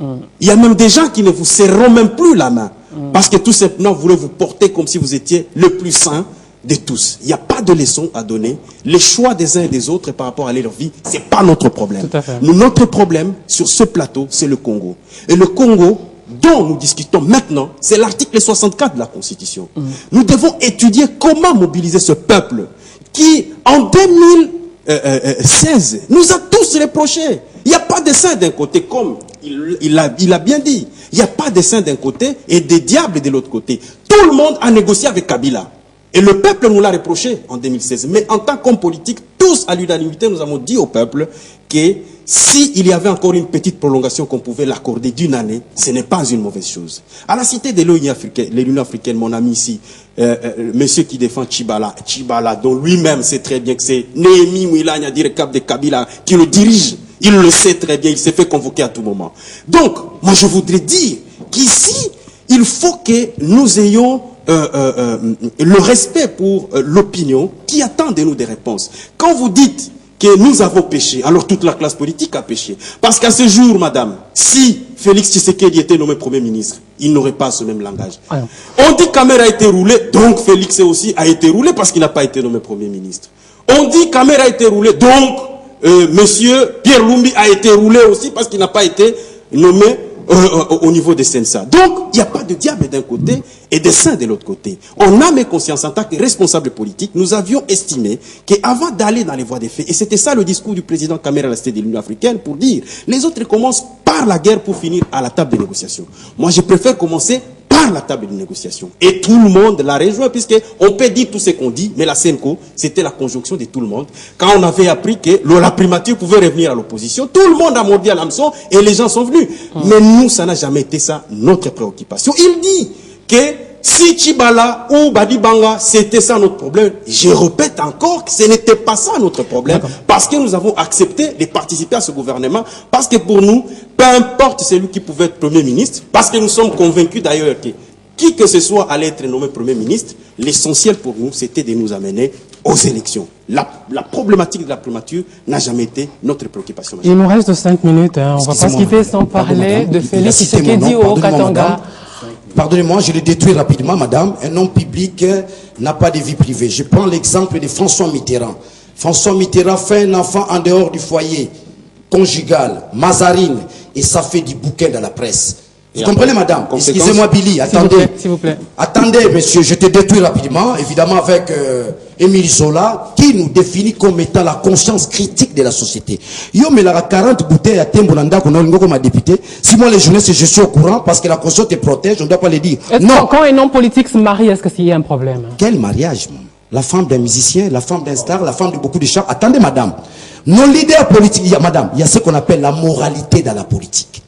Speaker 2: il y a même des gens qui ne vous serreront même plus la main. Parce que tout simplement, vous voulez vous porter comme si vous étiez le plus saint de tous. Il n'y a pas de leçon à donner. Les choix des uns et des autres par rapport à leur vie, ce n'est pas notre problème. Notre problème sur ce plateau, c'est le Congo. Et le Congo, dont nous discutons maintenant, c'est l'article 64 de la Constitution. Nous devons étudier comment mobiliser ce peuple qui, en 2016, nous a tous reproché. Il n'y a pas de saint d'un côté, comme il a bien dit. Il n'y a pas de saint d'un côté et des diables de l'autre côté. Tout le monde a négocié avec Kabila. Et le peuple nous l'a reproché en 2016. Mais en tant qu'homme politique, tous à l'unanimité, nous avons dit au peuple que s'il y avait encore une petite prolongation qu'on pouvait l'accorder d'une année, ce n'est pas une mauvaise chose. À la cité de l'Union africaine, mon ami ici, monsieur qui défend Tchibala, dont lui-même sait très bien que c'est Néhémie Mouilanya, directeur de Kabila, qui le dirige. Il le sait très bien, il s'est fait convoquer à tout moment. Donc, moi je voudrais dire qu'ici, il faut que nous ayons le respect pour l'opinion qui attend de nous des réponses. Quand vous dites que nous avons péché, alors toute la classe politique a péché. Parce qu'à ce jour, madame, si Félix Tshisekedi était nommé Premier ministre, il n'aurait pas ce même langage. On dit Kamer a été roulé, donc Félix aussi a été roulé parce qu'il n'a pas été nommé Premier ministre. On dit Kamer a été roulé, donc monsieur Pierre Lumbi a été roulé aussi parce qu'il n'a pas été nommé au niveau des Sensa. Donc, il n'y a pas de diable d'un côté et de saint de l'autre côté. On a mes consciences en tant que responsables politiques. Nous avions estimé qu'avant d'aller dans les voies des faits, et c'était ça le discours du président Kamere à la cité de l'Union africaine pour dire, les autres commencent par la guerre pour finir à la table de négociation. Moi, je préfère commencer par la table de négociation. Et tout le monde l'a rejoint, puisqu'on peut dire tout ce qu'on dit, mais la CENCO, c'était la conjonction de tout le monde. Quand on avait appris que la primature pouvait revenir à l'opposition, tout le monde a mordu à l'hameçon et les gens sont venus. Mais nous, ça n'a jamais été ça, notre préoccupation. Il dit que si Tchibala ou Badibanga, c'était ça notre problème. Je répète encore que ce n'était pas ça notre problème. Parce que nous avons accepté de participer à ce gouvernement. Parce que pour nous, peu importe celui qui pouvait être Premier ministre, parce que nous sommes convaincus d'ailleurs que qui que ce soit allait être nommé Premier ministre, l'essentiel pour nous, c'était de nous amener aux élections. La problématique de la primature n'a jamais été notre préoccupation.
Speaker 1: Il nous reste 5 minutes. On ne va pas se quitter sans parler de Félix Tshisekedi au Katanga.
Speaker 4: Pardonnez-moi, je le détruis rapidement, madame. Un homme public n'a pas de vie privée. Je prends l'exemple de François Mitterrand. François Mitterrand fait un enfant en dehors du foyer conjugal, Mazarine, et ça fait du bouquin dans la presse. Vous comprenez, madame? Excusez-moi, Billy, attendez.
Speaker 1: S'il vous plaît.
Speaker 4: Attendez, monsieur, je te détruis rapidement, évidemment avec Émile Zola, qui nous définit comme étant la conscience critique de la société. Yo, mais la 40 bouteilles à Tembolanda qu'on a comme député. Si moi, les journalistes, je suis au courant, parce que la conscience te protège, on ne doit pas le dire.
Speaker 1: Non. Quand un homme politique se marie, est-ce qu'il y a un problème?
Speaker 4: Quel mariage? La femme d'un musicien, la femme d'un star, la femme de beaucoup de gens. Attendez, madame. Nos leaders politiques, il y a ce qu'on appelle la moralité dans la politique.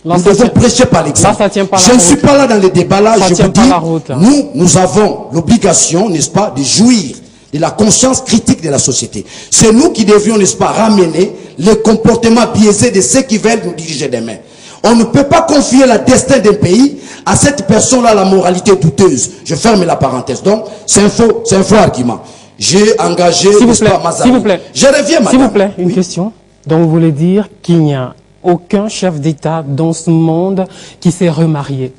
Speaker 1: Là,
Speaker 4: nous devons prêcher par l'exemple. Je ne suis pas là dans les débats là, je vous dis, nous avons l'obligation, n'est-ce pas, de jouir de la conscience critique de la société. C'est nous qui devions, n'est-ce pas, ramener le comportement biaisé de ceux qui veulent nous diriger demain. On ne peut pas confier le destin d'un pays à cette personne-là, la moralité douteuse. Je ferme la parenthèse. Donc, c'est un faux argument. J'ai engagé, n'est-ce pas, Mazari.
Speaker 1: S'il vous plaît.
Speaker 4: Je reviens, madame.
Speaker 1: S'il vous plaît, une question. Donc, vous voulez dire qu'il n'y a aucun chef d'État dans ce monde qui s'est remarié?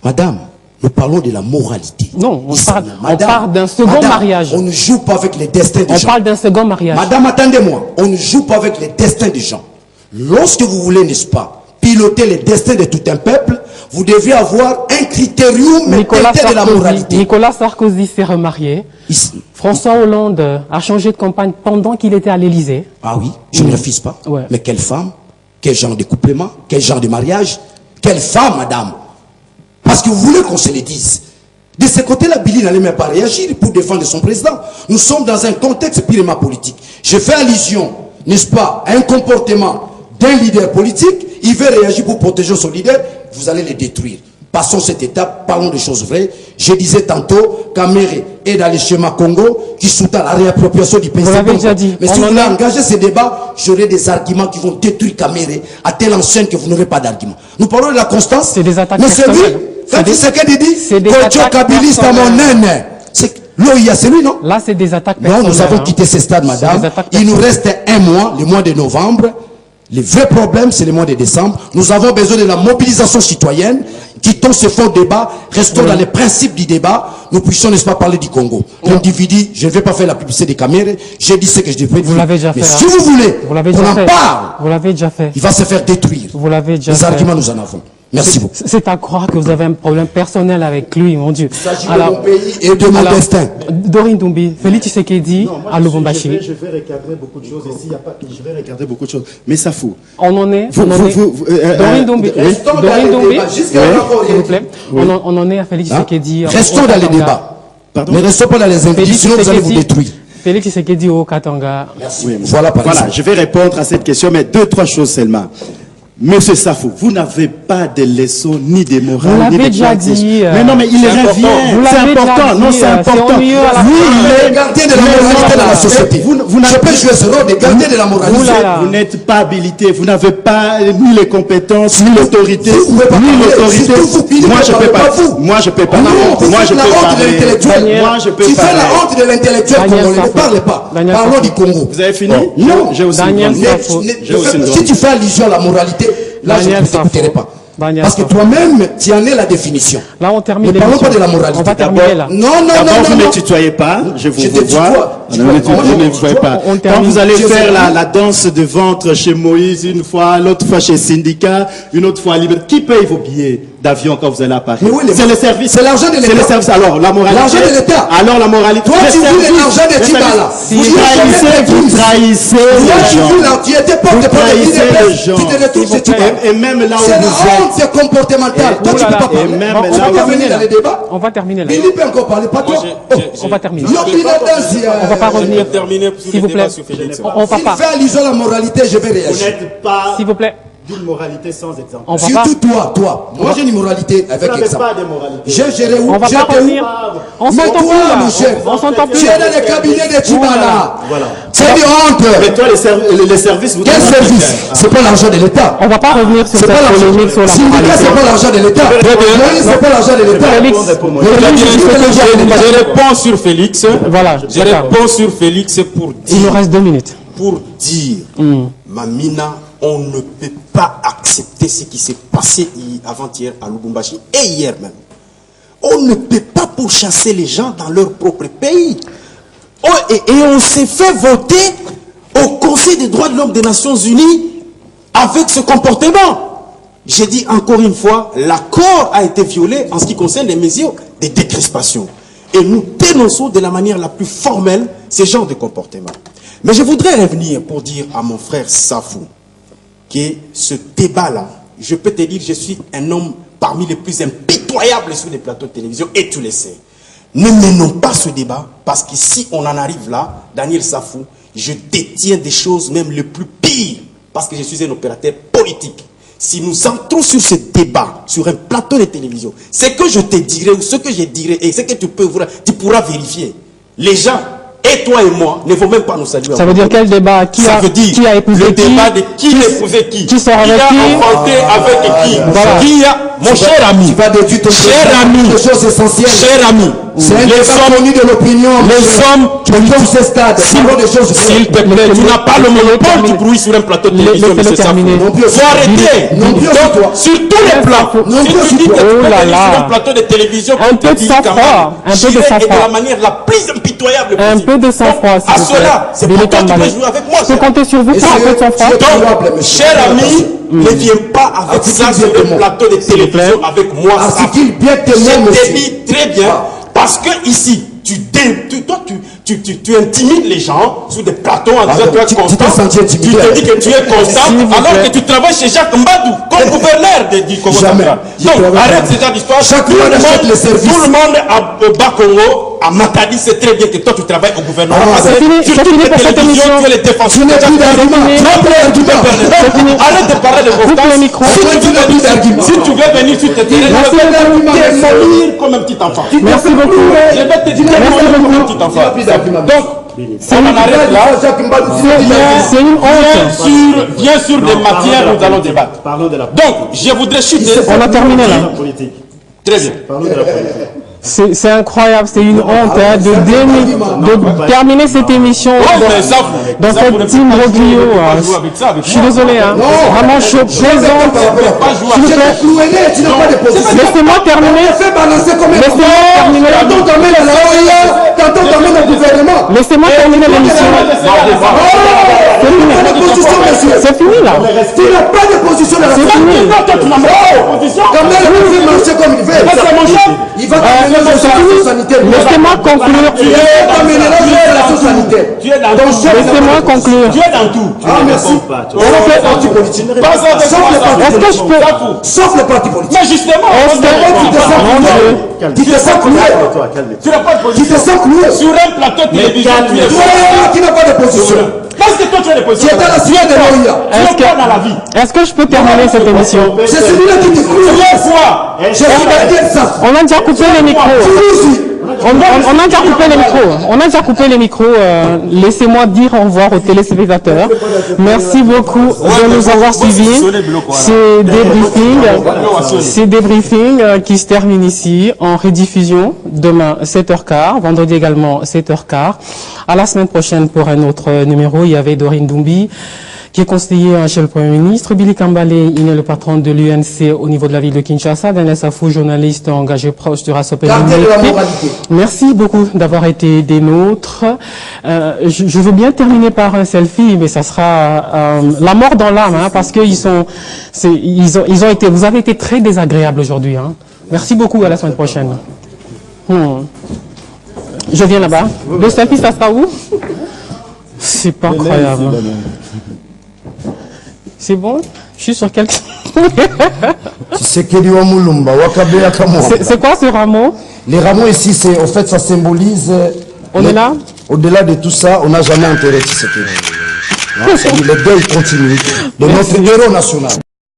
Speaker 4: Madame, nous parlons de la moralité.
Speaker 1: Non, on parle d'un second mariage.
Speaker 4: On ne joue pas avec les destins des gens.
Speaker 1: On parle d'un second mariage.
Speaker 4: Madame, attendez-moi. On ne joue pas avec les destins des gens. Lorsque vous voulez, n'est-ce pas, piloter les destins de tout un peuple, vous devez avoir un critérium de la moralité.
Speaker 1: Nicolas Sarkozy s'est remarié. François Hollande a changé de campagne pendant qu'il était à l'Élysée.
Speaker 4: Ah oui, je ne refuse pas.
Speaker 1: Ouais.
Speaker 4: Mais quelle femme? Quel genre de couplement? Quel genre de mariage? Quelle femme, madame? Parce que vous voulez qu'on se le dise. De ce côté-là, Billy n'allait même pas réagir pour défendre son président. Nous sommes dans un contexte purement politique. Je fais allusion, n'est-ce pas, à un comportement d'un leader politique. Il veut réagir pour protéger son leader. Vous allez le détruire. Passons cette étape, parlons des choses vraies. Je disais tantôt qu'Améré est dans le schéma Congo qui soutient la réappropriation du pays.
Speaker 1: Vous l'avez déjà dit.
Speaker 4: Mais si vous voulez engager ce débat, j'aurai des arguments qui vont détruire Caméré à telle enseigne que vous n'aurez pas d'argument. Nous parlons de la constance.
Speaker 1: C'est des attaques
Speaker 4: mais
Speaker 1: personnelles.
Speaker 4: c'est lui, quand il sait qu'il dit,
Speaker 1: c'est des attaques personnelles.
Speaker 4: L'OIA, c'est lui, non?
Speaker 1: Là, c'est des attaques personnelles.
Speaker 4: Non, nous avons quitté ce stade, madame. Il nous reste un mois, le mois de novembre. Le vrai problème, c'est le mois de décembre. Nous avons besoin de la mobilisation citoyenne. Quittons ce faux débat. Restons dans les principes du débat. Nous puissions, n'est-ce pas, parler du Congo. L'individu, je ne vais pas faire la publicité des caméras. J'ai dit ce que je devrais dire.
Speaker 1: Vous l'avez déjà fait.
Speaker 4: Mais si vous voulez, on en parle.
Speaker 1: Vous l'avez déjà fait.
Speaker 4: Il va se faire détruire.
Speaker 1: Vous l'avez déjà
Speaker 4: fait. Les
Speaker 1: fait.
Speaker 4: arguments, nous en avons. Merci beaucoup.
Speaker 1: C'est à croire que vous avez un problème personnel avec lui, mon Dieu.
Speaker 4: Il s'agit de mon pays et de mon destin.
Speaker 1: Dorine Doumbé, Félix Tshisekedi à Lubumbashi.
Speaker 3: Je vais recadrer beaucoup de choses ici. Je vais recadrer beaucoup de choses. Mais ça fout.
Speaker 1: On en est. Dorine Doumbé. Dorine Doumbé. S'il vous plaît. On en est à Félix Tshisekedi.
Speaker 4: Restons dans les débats. Ne restons pas dans les indices, sinon vous allez vous détruire.
Speaker 1: Félix Tshisekedi au Katanga.
Speaker 4: Merci. Voilà,
Speaker 3: je vais répondre à cette question, mais 2-3 choses seulement. Monsieur Safou, vous n'avez pas de leçons ni de morale.
Speaker 1: Vous l'avez déjà dit.
Speaker 3: Mais non, mais il revient. C'est important. Non, c'est important.
Speaker 1: Oui,
Speaker 4: il est gardien de la moralité dans la société.
Speaker 3: Vous n'avez pas joué ce rôle de gardien de la moralité. Vous n'êtes pas habilité. Vous n'avez pas ni les compétences, ni l'autorité. Moi, je peux pas. Moi, je peux pas. Moi, je peux pas. Moi, je peux pas.
Speaker 4: Tu fais la honte de l'intellectuel congolais. Ne parle pas. Parlons du Congo.
Speaker 3: Vous avez fini?
Speaker 4: Non.
Speaker 3: J'ai aussi une
Speaker 4: Si tu fais allusion à la moralité, là, je ne t'écouterai pas. Parce que toi-même, tu en es la définition.
Speaker 1: Là, on termine.
Speaker 4: Ne parlons pas de la moralité.
Speaker 1: On va terminer là.
Speaker 3: Non. Vous ne tutoyez pas. Je vous revois. Ne me tutoyez pas. Quand vous allez faire la danse de ventre chez Moïse une fois, l'autre fois chez Syndicat, une autre fois à Liberté, qui paye vos billets d'avion quand vous allez à Paris? C'est le service.
Speaker 4: C'est l'argent de l'État.
Speaker 3: C'est le service. Alors, la moralité.
Speaker 4: L'argent de l'État.
Speaker 3: Alors, la moralité.
Speaker 4: Toi, tu veux l'argent de Tibala.
Speaker 3: Vous trahissez les gens.
Speaker 4: Tu étais porte-parole de gens. Tu te retrouves chez Tibala.
Speaker 3: Et même là où vous êtes.
Speaker 4: C'est comportemental. Toi, tu peux pas parler.
Speaker 3: On
Speaker 4: va terminer dans les débats.
Speaker 1: On va terminer là.
Speaker 4: Philippe peut encore parler, pas toi.
Speaker 1: On va terminer.
Speaker 4: On
Speaker 1: va pas revenir. S'il vous plaît. On va pas.
Speaker 4: Fais allusion à la moralité, je vais réagir.
Speaker 3: Vous n'êtes pas.
Speaker 1: S'il vous plaît.
Speaker 3: D'une moralité sans exemple.
Speaker 4: Surtout toi. Moi j'ai une moralité avec exemple.
Speaker 3: Vous n'avez pas de moralité.
Speaker 4: J'ai géré où?
Speaker 1: On va pas revenir. On s'entend plus là. On s'entend plus.
Speaker 4: Tu es dans les cabinets de Tibala.
Speaker 3: Voilà.
Speaker 4: C'est une honte.
Speaker 3: Mais toi les services.
Speaker 4: Quel service? C'est pas l'argent de l'État.
Speaker 1: On va pas revenir sur cette polémique sur la moralité.
Speaker 4: C'est pas l'argent de l'État. C'est pas l'argent de l'État.
Speaker 2: Je réponds sur Félix.
Speaker 1: Voilà.
Speaker 2: Je réponds sur Félix pour dire.
Speaker 1: Il nous reste 2 minutes.
Speaker 2: Pour dire, Mamina, on ne peut pas accepter ce qui s'est passé avant-hier à Lubumbashi et hier même. On ne peut pas pourchasser les gens dans leur propre pays. Et on s'est fait voter au Conseil des droits de l'homme des Nations Unies avec ce comportement. j'ai dit encore une fois, l'accord a été violé en ce qui concerne les mesures de décrispation. Et nous dénonçons de la manière la plus formelle ce genre de comportement. Mais je voudrais revenir pour dire à mon frère Safou que ce débat-là, je peux te dire, je suis un homme parmi les plus impitoyables sur les plateaux de télévision, et tu le sais. Ne menons pas ce débat, parce que si on en arrive là, Daniel Safou, je détiens des choses même les plus pires, parce que je suis un opérateur politique. Si nous entrons sur ce débat, sur un plateau de télévision, ce que je te dirai, ou ce que je dirai, et ce que tu pourras vérifier, les gens, et toi et moi, ne vont même pas nous saluer.
Speaker 1: Ça veut dire quel débat? Qui a épousé
Speaker 2: le débat de qui a épousé qui
Speaker 1: sort avec qui,
Speaker 2: enfanté avec qui, voilà. Qui a, mon cher ami, cher ami,
Speaker 5: choses essentielles.
Speaker 2: Cher ami,
Speaker 5: c'est un débat connu de l'opinion.
Speaker 2: Les sommes, s'il te plaît, tu n'as pas le monopole du bruit sur un plateau de télévision, monsieur Safou. Faut arrêter. Sur tous les plans. Si tu dis que tu peux venir sur un plateau de télévision,
Speaker 1: un peu de sang-froid, un peu de sang-froid,
Speaker 2: de la manière la plus impitoyable possible.
Speaker 1: Un peu de sang-froid,
Speaker 2: à cela, c'est pourquoi tu peux jouer avec moi.
Speaker 1: Je peux compter sur vous pour un peu de sang-froid.
Speaker 2: Donc, cher ami, ne viens pas avec ça sur un plateau de télévision avec moi. Je te dis très bien, parce que ici, tu intimides les gens sur des plateaux en disant que tu es constant. Tu te dis que tu es constant alors que tu travailles chez Jacques Mbadou comme gouverneur du Congo central. Donc arrête ce genre d'histoire. Tout le monde au Bas-Congo, à Matadi, c'est très bien que toi tu travailles au gouvernement.
Speaker 1: C'est fini pour cette émission.
Speaker 2: Tu es le défenseur. Arrête de parler de vos si tu veux venir sur tes terrains, je vais te démolir comme un petit enfant.
Speaker 1: Merci beaucoup.
Speaker 2: Je vais te démolir comme un petit enfant. Donc, on en arrête là.
Speaker 1: C'est une honte.
Speaker 2: Bien sûr, des matières, nous allons débattre. Donc, je voudrais chuter.
Speaker 1: On a terminé là.
Speaker 2: Très bien.
Speaker 1: C'est incroyable, c'est une honte de terminer cette émission dans cette team Broglio. Je suis désolé, hein. Vraiment, je présente. Laissez-moi terminer. Laissez-moi terminer l'émission. C'est fini là.
Speaker 5: Tu n'as pas de position dans la
Speaker 1: société.
Speaker 5: Il va t'amener dans la sanitaire.
Speaker 1: Laissez-moi conclure. Laissez-moi conclure.
Speaker 2: Tu es dans tout.
Speaker 5: Ah, merci. Sauf les partis politiques.
Speaker 1: Est-ce que je peux.
Speaker 5: Sauf les partis politiques.
Speaker 2: Mais justement,
Speaker 5: tu te sens cloué.
Speaker 2: Tu n'as pas de position.
Speaker 5: Tu te sens cloué.
Speaker 2: Sur un plateau de télévision,
Speaker 5: tu n'as pas de position.
Speaker 2: Parce que toi tu as des positions.
Speaker 5: Tu es dans la suite de l'OIA.
Speaker 2: Tu es pas dans la vie.
Speaker 1: Est-ce que je peux terminer cette émission?
Speaker 5: C'est celui-là qui te cloue.
Speaker 1: On a déjà coupé les micros. On a déjà coupé les micros. On a déjà coupé les micros. Laissez-moi dire au revoir aux téléspectateurs. Merci beaucoup de nous avoir suivis. C'est débriefing qui se termine ici en rediffusion demain 7h15, vendredi également 7h15. À la semaine prochaine pour un autre numéro. Il y avait Dorine Doumbie, qui est conseiller chez le Premier ministre. Billy Kambalé, il est le patron de l'UNC au niveau de la ville de Kinshasa. Daniel Safou, journaliste engagé proche de Rasopé. Merci beaucoup d'avoir été des nôtres. Je veux bien terminer par un selfie, mais ça sera la mort dans l'âme, hein, parce que vous avez été très désagréables aujourd'hui. Hein. Merci beaucoup, à la semaine prochaine. Je viens là-bas. Le selfie, ça sera où? C'est pas incroyable. C'est bon? Je suis sur quel...
Speaker 5: C'est
Speaker 1: quoi ce rameau?
Speaker 5: Les rameaux ici, en fait, ça symbolise...
Speaker 1: On est là?
Speaker 5: Au-delà de tout ça, on n'a jamais enterré Tshisekedi. Le deuil continue de notre héros national.